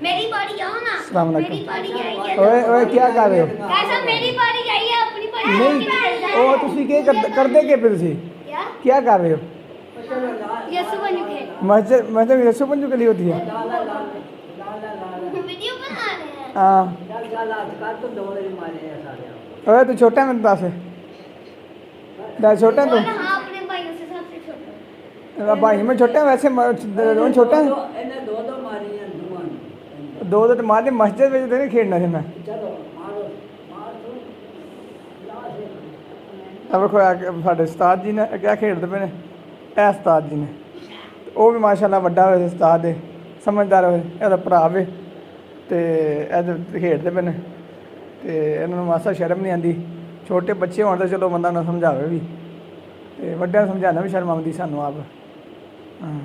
मेरी बारी आओ ना। अस्सलाम वालेकुम। मेरी बारी आई है। ओए ओए क्या कर रहे हो? कैसा मेरी बारी आई है अपनी बारी नहीं ओ ਤੁਸੀਂ ਕੀ ਕਰਦੇ ਕੀ ਪਏ ਤੁਸੀਂ क्या क्या कर रहे हो? यसु बन के मस्जिद मतलब यसु पंजू के लिए होती है वीडियो बना रहे हैं। हाँ ओए तू छोटा है मेरे पास छोटा है बोल तू हाँ अपने भाइयों से सबसे छोटा। भाई मैं छोटा है वैसे दोनों छोटा है दो तो मारने मस्जिद में तो नहीं खेलना है मैं अब देखो साढ़े उस्ताद जी ने क्या खेलते पे ने ਇਹ ਉਸਤਾਦ ਜੀ ਨੇ ਉਹ ਵੀ ਮਾਸ਼ਾਅੱਲਾ ਵੱਡਾ ਹੋਇਆ ਉਸਤਾਦ ਹੈ ਸਮਝਦਾਰ ਹੋਇਆ ਇਹਦਾ ਭਰਾ ਵੇ ਤੇ ਇਹ ਖੇਡਦੇ ਪਏ ਨੇ ਤੇ ਇਹਨਾਂ ਨੂੰ ਮਾਸਾ ਸ਼ਰਮ ਨਹੀਂ ਆਉਂਦੀ ਛੋਟੇ ਬੱਚੇ ਹੋਣ ਤਾਂ ਚਲੋ ਬੰਦਾ ਨੂੰ ਸਮਝਾਵੇ ਵੀ ਤੇ ਵੱਡਿਆਂ ਨੂੰ ਸਮਝਾਉਣਾ ਵੀ ਸ਼ਰਮ ਆਉਂਦੀ ਸਾਨੂੰ ਆਪ ਹਾਂ